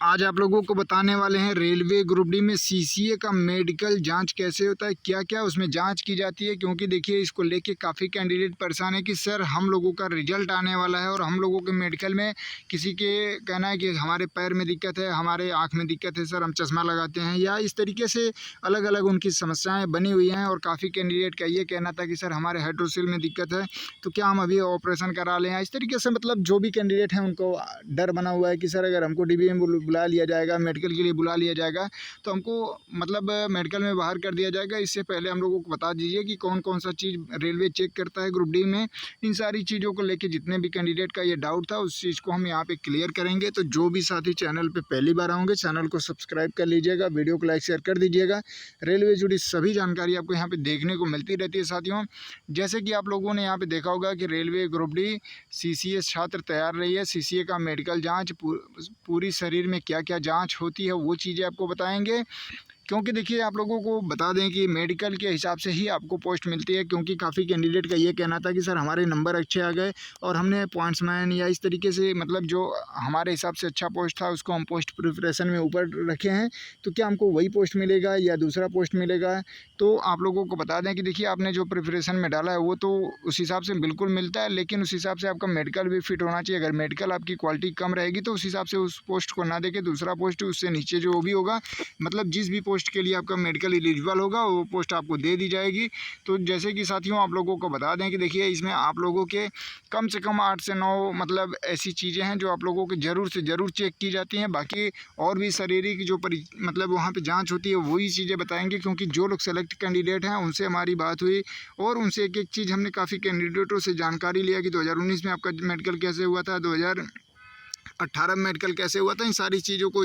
आज आप लोगों को बताने वाले हैं रेलवे ग्रुप डी में सीसीए का मेडिकल जांच कैसे होता है, क्या क्या उसमें जांच की जाती है। क्योंकि देखिए इसको लेके काफ़ी कैंडिडेट परेशान है कि सर हम लोगों का रिजल्ट आने वाला है और हम लोगों के मेडिकल में किसी के कहना है कि हमारे पैर में दिक्कत है, हमारे आँख में दिक्कत है, सर हम चश्मा लगाते हैं, या इस तरीके से अलग अलग उनकी समस्याएँ बनी हुई हैं। और काफ़ी कैंडिडेट का ये कहना था कि सर हमारे हाइड्रोसिल में दिक्कत है, तो क्या हम अभी ऑपरेशन करा लें। इस तरीके से मतलब जो भी कैंडिडेट हैं उनको डर बना हुआ है कि सर अगर हमको डीबी में बुला लिया जाएगा, मेडिकल के लिए बुला लिया जाएगा, तो हमको मतलब मेडिकल में बाहर कर दिया जाएगा। इससे पहले हम लोगों को बता दीजिए कि कौन कौन सा चीज़ रेलवे चेक करता है ग्रुप डी में। इन सारी चीज़ों को लेके जितने भी कैंडिडेट का ये डाउट था उस चीज़ को हम यहाँ पे क्लियर करेंगे। तो जो भी साथी चैनल पे पहली बार आएंगे चैनल को सब्सक्राइब कर लीजिएगा, वीडियो को लाइक शेयर कर दीजिएगा। रेलवे जुड़ी सभी जानकारी आपको यहाँ पे देखने को मिलती रहती है साथियों। जैसे कि आप लोगों ने यहाँ पे देखा होगा कि रेलवे ग्रुप डी सीसीए छात्र तैयार रही है। सीसीए का मेडिकल जाँच पूरी शरीर में क्या क्या जांच होती है वो चीज़ें आपको बताएंगे। क्योंकि देखिए आप लोगों को बता दें कि मेडिकल के हिसाब से ही आपको पोस्ट मिलती है। क्योंकि काफ़ी कैंडिडेट का ये कहना था कि सर हमारे नंबर अच्छे आ गए और हमने पॉइंट्समैन या इस तरीके से मतलब जो हमारे हिसाब से अच्छा पोस्ट था उसको हम पोस्ट प्रिपरेशन में ऊपर रखे हैं, तो क्या हमको वही पोस्ट मिलेगा या दूसरा पोस्ट मिलेगा। तो आप लोगों को बता दें कि देखिए आपने जो प्रिपरेशन में डाला है वो तो उस हिसाब से बिल्कुल मिलता है, लेकिन उस हिसाब से आपका मेडिकल भी फिट होना चाहिए। अगर मेडिकल आपकी क्वालिटी कम रहेगी तो उस हिसाब से उस पोस्ट को ना देके दूसरा पोस्ट उससे नीचे जो भी होगा, मतलब जिस भी पोस्ट के लिए आपका मेडिकल एलिजिबल होगा वो पोस्ट आपको दे दी जाएगी। तो जैसे कि साथियों आप लोगों को बता दें कि देखिए इसमें आप लोगों के कम से कम 8 से 9 मतलब ऐसी चीज़ें हैं जो आप लोगों के ज़रूर से ज़रूर चेक की जाती हैं। बाकी और भी शारीरिक जो मतलब वहाँ पे जांच होती है वही चीज़ें बताएंगे। क्योंकि जो लोग सेलेक्ट कैंडिडेट हैं उनसे हमारी बात हुई और उनसे एक एक चीज़ हमने काफ़ी कैंडिडेटों से जानकारी लिया कि 2019 में आपका मेडिकल कैसे हुआ था, 2018 में मेडिकल कैसे हुआ था। इन सारी चीज़ों को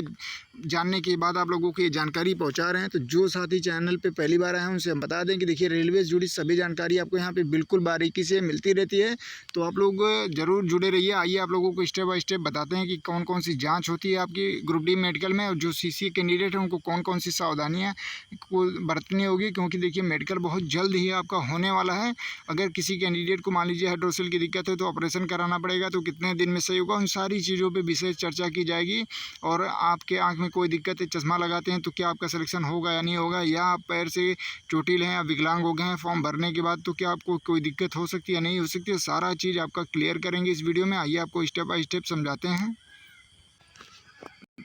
जानने के बाद आप लोगों को ये जानकारी पहुंचा रहे हैं। तो जो साथी चैनल पे पहली बार आए हैं उनसे हम बता दें कि देखिए रेलवे से जुड़ी सभी जानकारी आपको यहाँ पे बिल्कुल बारीकी से मिलती रहती है। तो आप लोग ज़रूर जुड़े रहिए। आइए आप लोगों को स्टेप बाय स्टेप बताते हैं कि कौन कौन सी जाँच होती है आपकी ग्रुप डी मेडिकल में, और जो सीसीए कैंडिडेट है उनको कौन कौन सी सावधानियाँ को बरतनी होगी। क्योंकि देखिए मेडिकल बहुत जल्द ही आपका होने वाला है। अगर किसी कैंडिडेट को मान लीजिए हाइड्रोसिल की दिक्कत है तो ऑपरेशन कराना पड़ेगा, तो कितने दिन में सही होगा, उन सारी चीज़ों पर विशेष चर्चा की जाएगी। और आपके आँख में कोई दिक्कत है, चश्मा लगाते हैं, तो क्या आपका सिलेक्शन होगा या नहीं होगा, या आप पैर से चोटिल हैं या विकलांग हो गए हैं फॉर्म भरने के बाद, तो क्या आपको कोई दिक्कत हो सकती है या नहीं हो सकती है, सारा चीज़ आपका क्लियर करेंगे इस वीडियो में। आइए आपको स्टेप बाय स्टेप समझाते हैं।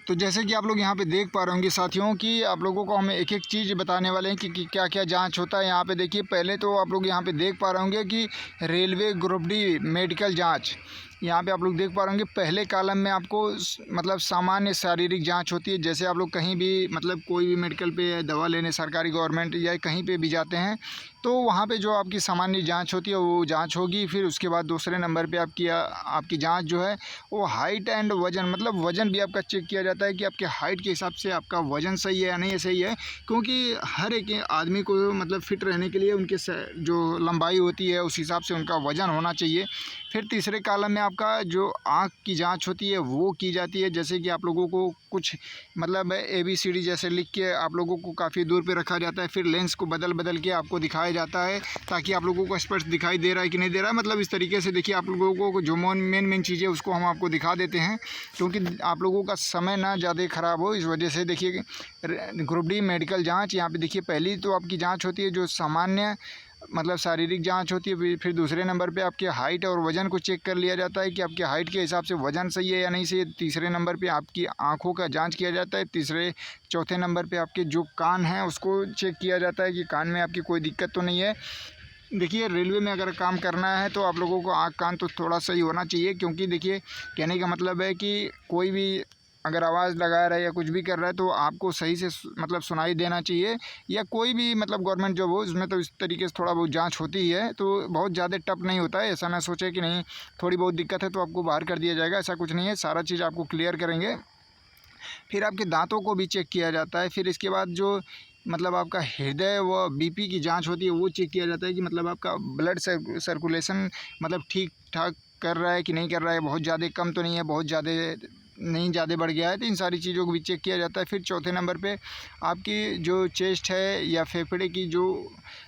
तो जैसे कि आप लोग यहाँ पे देख पा रहे होंगे साथियों कि आप लोगों को हम एक एक चीज़ बताने वाले हैं कि क्या क्या जांच होता है। यहाँ पे देखिए पहले तो आप लोग यहाँ पे देख पा रहे होंगे कि रेलवे ग्रुप डी मेडिकल जांच, यहाँ पे आप लोग देख पा रहे होंगे पहले कॉलम में आपको मतलब सामान्य शारीरिक जांच होती है। जैसे आप लोग कहीं भी मतलब कोई भी मेडिकल पे दवा लेने सरकारी गवर्नमेंट या कहीं पे भी जाते हैं तो वहाँ पे जो आपकी सामान्य जांच होती है वो जांच होगी। फिर उसके बाद दूसरे नंबर पे आपकी जांच जो है वो हाइट एंड वज़न, मतलब वज़न भी आपका चेक किया जाता है कि आपके हाइट के हिसाब से आपका वज़न सही है या नहीं सही है। क्योंकि हर एक आदमी को मतलब फिट रहने के लिए उनके जो लंबाई होती है उस हिसाब से उनका वज़न होना चाहिए। फिर तीसरे कॉलम में आपका जो आँख की जांच होती है वो की जाती है। जैसे कि आप लोगों को कुछ मतलब ABCD जैसे लिख के आप लोगों को काफ़ी दूर पे रखा जाता है, फिर लेंस को बदल बदल के आपको दिखाया जाता है ताकि आप लोगों को स्पष्ट दिखाई दे रहा है कि नहीं दे रहा है। मतलब इस तरीके से देखिए आप लोगों को जो मेन चीज़ें उसको हम आपको दिखा देते हैं। क्योंकि आप लोगों का समय ना ज़्यादा ख़राब हो इस वजह से देखिए ग्रुप डी मेडिकल जाँच, यहाँ पर देखिए पहली तो आपकी जाँच होती है जो सामान्य मतलब शारीरिक जांच होती है। फिर दूसरे नंबर पे आपके हाइट और वज़न को चेक कर लिया जाता है कि आपके हाइट के हिसाब से वज़न सही है या नहीं सही है। तीसरे नंबर पे आपकी आँखों का जांच किया जाता है। चौथे नंबर पे आपके जो कान हैं उसको चेक किया जाता है कि कान में आपकी कोई दिक्कत तो नहीं है। देखिए रेलवे में अगर काम करना है तो आप लोगों को आँख कान तो थोड़ा सही होना चाहिए। क्योंकि देखिए कहने का मतलब है कि कोई भी अगर आवाज़ लगा रहा है या कुछ भी कर रहा है तो आपको सही से मतलब सुनाई देना चाहिए। या कोई भी मतलब गवर्नमेंट जॉब हो उसमें तो इस तरीके से थोड़ा बहुत जांच होती ही है। तो बहुत ज़्यादा टफ नहीं होता है। ऐसा ना सोचे कि नहीं थोड़ी बहुत दिक्कत है तो आपको बाहर कर दिया जाएगा, ऐसा कुछ नहीं है। सारा चीज़ आपको क्लियर करेंगे। फिर आपके दांतों को भी चेक किया जाता है। फिर इसके बाद जो मतलब आपका हृदय व BP की जांच होती है वो चेक किया जाता है कि मतलब आपका ब्लड सर्कुलेशन मतलब ठीक ठाक कर रहा है कि नहीं कर रहा है, बहुत ज़्यादा कम तो नहीं है, बहुत ज़्यादा नहीं ज़्यादा बढ़ गया है। तो इन सारी चीज़ों को भी चेक किया जाता है। फिर चौथे नंबर पे आपकी जो चेस्ट है या फेफड़े की जो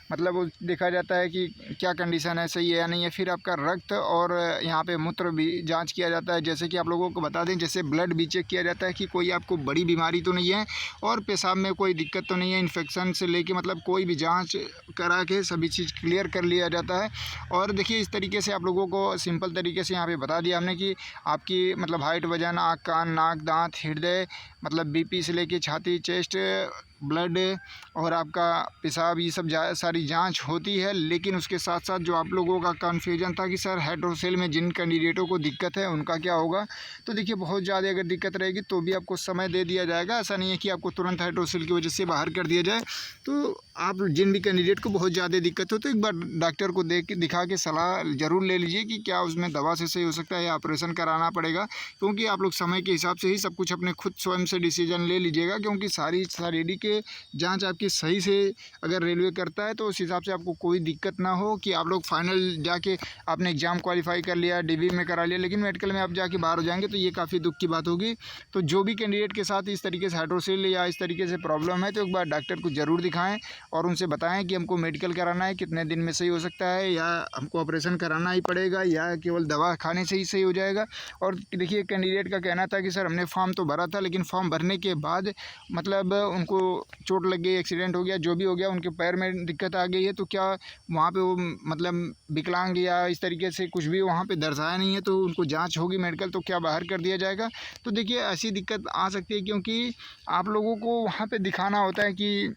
मतलब वो देखा जाता है कि क्या कंडीशन है, सही है या नहीं है। फिर आपका रक्त और यहाँ पे मूत्र भी जांच किया जाता है। जैसे कि आप लोगों को बता दें, जैसे ब्लड भी चेक किया जाता है कि कोई आपको बड़ी बीमारी तो नहीं है और पेशाब में कोई दिक्कत तो नहीं है, इन्फेक्शन से लेके मतलब कोई भी जांच करा के सभी चीज़ क्लियर कर लिया जाता है। और देखिए इस तरीके से आप लोगों को सिंपल तरीके से यहाँ पे बता दिया हमने कि आपकी मतलब हाइट, वजन, आँख, कान, नाक, दांत, हृदय, मतलब बीपी से लेके छाती, चेस्ट, ब्लड और आपका पेशाब, ये सब सारी जांच होती है। लेकिन उसके साथ साथ जो आप लोगों का कन्फ्यूजन था कि सर हाइड्रोसेल में जिन कैंडिडेटों को दिक्कत है उनका क्या होगा, तो देखिए बहुत ज़्यादा अगर दिक्कत रहेगी तो भी आपको समय दे दिया जाएगा। ऐसा नहीं है कि आपको तुरंत हाइड्रोसेल की वजह से बाहर कर दिया जाए। तो आप जिन भी कैंडिडेट को बहुत ज़्यादा दिक्कत हो तो एक बार डॉक्टर को दिखा के सलाह ज़रूर ले लीजिए कि क्या उसमें दवा से सही हो सकता है या ऑपरेशन कराना पड़ेगा। क्योंकि आप लोग समय के हिसाब से ही सब कुछ अपने खुद स्वयं से डिसीजन ले लीजिएगा, क्योंकि सारी शारीरिक जांच आपकी सही से अगर रेलवे करता है तो उस हिसाब से आपको कोई दिक्कत ना हो कि आप लोग फाइनल जाके आपने एग्ज़ाम क्वालिफाई कर लिया, डीबी में करा लिया, लेकिन मेडिकल में आप जाके बाहर हो जाएंगे तो ये काफ़ी दुख की बात होगी। तो जो भी कैंडिडेट के साथ इस तरीके से हाइड्रोसेल या इस तरीके से प्रॉब्लम है तो एक बार डॉक्टर को ज़रूर दिखाएँ और उनसे बताएँ कि हमको मेडिकल कराना है, कितने दिन में सही हो सकता है या हमको ऑपरेशन कराना ही पड़ेगा या केवल दवा खाने से ही सही हो जाएगा। और देखिए कैंडिडेट का कहना था कि सर हमने फॉर्म तो भरा था, लेकिन फॉर्म भरने के बाद मतलब उनको चोट लग गई, एक्सीडेंट हो गया, जो भी हो गया, उनके पैर में दिक्कत आ गई है, तो क्या वहाँ पे वो मतलब विकलांग या इस तरीके से कुछ भी वहाँ पे दर्शाया नहीं है, तो उनको जांच होगी मेडिकल तो क्या बाहर कर दिया जाएगा। तो देखिए ऐसी दिक्कत आ सकती है, क्योंकि आप लोगों को वहाँ पे दिखाना होता है कि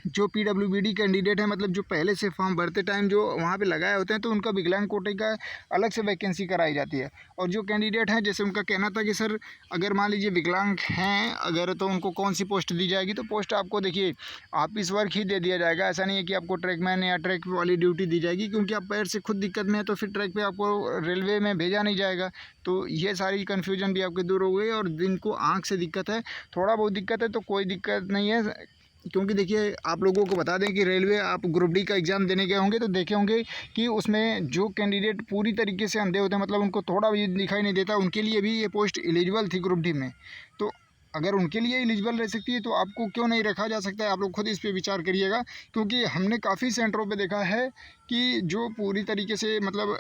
जो पीडब्ल्यूबीडी कैंडिडेट है, मतलब जो पहले से फॉर्म भरते टाइम जो वहाँ पे लगाए होते हैं, तो उनका विकलांग कोटे का अलग से वैकेंसी कराई जाती है। और जो कैंडिडेट हैं, जैसे उनका कहना था कि सर अगर मान लीजिए विकलांग हैं अगर, तो उनको कौन सी पोस्ट दी जाएगी, तो पोस्ट आपको देखिए ऑफिस वर्क ही दे दिया जाएगा। ऐसा नहीं है कि आपको ट्रैकमैन या ट्रैक वाली ड्यूटी दी जाएगी, क्योंकि आप पैर से खुद दिक्कत में है तो फिर ट्रैक पर आपको रेलवे में भेजा नहीं जाएगा। तो ये सारी कन्फ्यूजन भी आपकी दूर हो गई। और जिनको आँख से दिक्कत है, थोड़ा बहुत दिक्कत है, तो कोई दिक्कत नहीं है, क्योंकि देखिए आप लोगों को बता दें कि रेलवे आप ग्रुप डी का एग्ज़ाम देने गए होंगे तो देखे होंगे कि उसमें जो कैंडिडेट पूरी तरीके से अंधे होते हैं, मतलब उनको थोड़ा भी दिखाई नहीं देता, उनके लिए भी ये पोस्ट एलिजिबल थी ग्रुप डी में। तो अगर उनके लिए एलिजिबल रह सकती है तो आपको क्यों नहीं रखा जा सकता है। आप लोग खुद इस पे विचार करिएगा, क्योंकि हमने काफ़ी सेंटरों पे देखा है कि जो पूरी तरीके से मतलब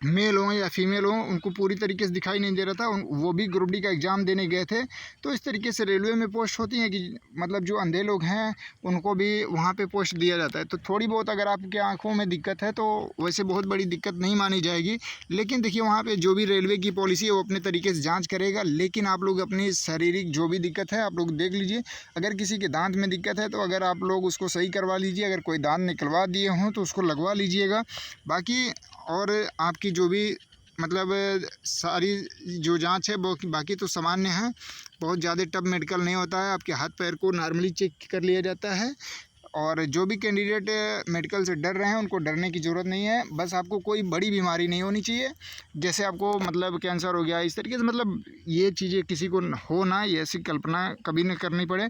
मेल हों या फीमेल हों, उनको पूरी तरीके से दिखाई नहीं दे रहा था, वो भी ग्रुप डी का एग्ज़ाम देने गए थे। तो इस तरीके से रेलवे में पोस्ट होती हैं कि मतलब जो अंधे लोग हैं उनको भी वहाँ पे पोस्ट दिया जाता है। तो थोड़ी बहुत अगर आपकी आँखों में दिक्कत है तो वैसे बहुत बड़ी दिक्कत नहीं मानी जाएगी। लेकिन देखिए वहाँ पे जो भी रेलवे की पॉलिसी है वो अपने तरीके से जाँच करेगा। लेकिन आप लोग अपनी शारीरिक जो भी दिक्कत है आप लोग देख लीजिए। अगर किसी के दाँत में दिक्कत है तो अगर आप लोग उसको सही करवा लीजिए, अगर कोई दाँत निकलवा दिए हों तो उसको लगवा लीजिएगा। बाकी और आपकी जो भी मतलब सारी जो जांच है वो बाकी तो सामान्य है, बहुत ज़्यादा टफ मेडिकल नहीं होता है। आपके हाथ पैर को नॉर्मली चेक कर लिया जाता है। और जो भी कैंडिडेट मेडिकल से डर रहे हैं उनको डरने की ज़रूरत नहीं है। बस आपको कोई बड़ी बीमारी नहीं होनी चाहिए, जैसे आपको मतलब कैंसर हो गया, इस तरीके से मतलब ये चीज़ें किसी को हो ना, ये ऐसी कल्पना कभी न करनी पड़े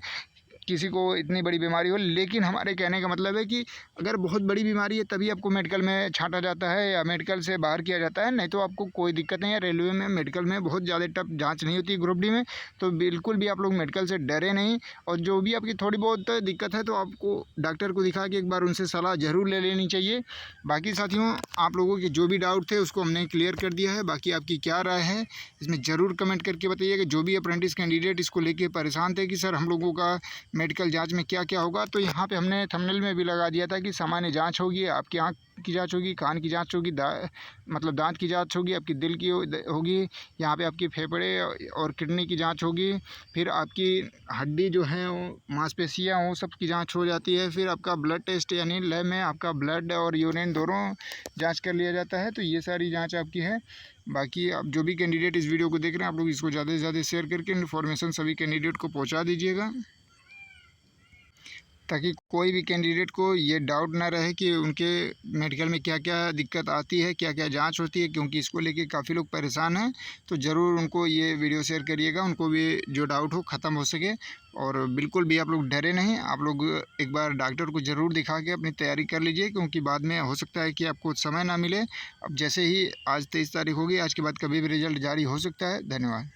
किसी को इतनी बड़ी बीमारी हो। लेकिन हमारे कहने का मतलब है कि अगर बहुत बड़ी बीमारी है तभी आपको मेडिकल में छांटा जाता है या मेडिकल से बाहर किया जाता है, नहीं तो आपको कोई दिक्कत नहीं है। रेलवे में मेडिकल में बहुत ज़्यादा टफ जांच नहीं होती ग्रुप डी में, तो बिल्कुल भी आप लोग मेडिकल से डरे नहीं। और जो भी आपकी थोड़ी बहुत दिक्कत है तो आपको डॉक्टर को दिखा के एक बार उनसे सलाह ज़रूर ले लेनी चाहिए। बाकी साथियों आप लोगों के जो भी डाउट थे उसको हमने क्लियर कर दिया है। बाकी आपकी क्या राय है इसमें ज़रूर कमेंट करके बताइएगा। जो भी अप्रेंटिस कैंडिडेट इसको लेके परेशान थे कि सर हम लोगों का मेडिकल जांच में क्या क्या होगा, तो यहाँ पे हमने थंबनेल में भी लगा दिया था कि सामान्य जांच होगी, आपकी आँख की जांच होगी, कान की जांच होगी, मतलब दांत की जांच होगी, आपकी दिल की होगी, यहाँ पे आपकी फेफड़े और किडनी की जांच होगी, फिर आपकी हड्डी जो है मांसपेशियाँ वो सब की जांच हो जाती है, फिर आपका ब्लड टेस्ट यानी लैब में आपका ब्लड और यूरिन दोनों जाँच कर लिया जाता है। तो ये सारी जाँच आपकी है। बाकी आप जो भी कैंडिडेट इस वीडियो को देख रहे हैं आप लोग इसको ज़्यादा से ज़्यादा शेयर करके इन्फॉर्मेशन सभी कैंडिडेट को पहुँचा दीजिएगा, ताकि कोई भी कैंडिडेट को ये डाउट ना रहे कि उनके मेडिकल में क्या क्या दिक्कत आती है, क्या क्या जांच होती है, क्योंकि इसको लेके काफ़ी लोग परेशान हैं। तो ज़रूर उनको ये वीडियो शेयर करिएगा, उनको भी जो डाउट हो ख़त्म हो सके। और बिल्कुल भी आप लोग डरे नहीं, आप लोग एक बार डॉक्टर को ज़रूर दिखा के अपनी तैयारी कर लीजिए, क्योंकि बाद में हो सकता है कि आपको समय ना मिले। अब जैसे ही आज 23 तारीख होगी, आज के बाद कभी भी रिजल्ट जारी हो सकता है। धन्यवाद।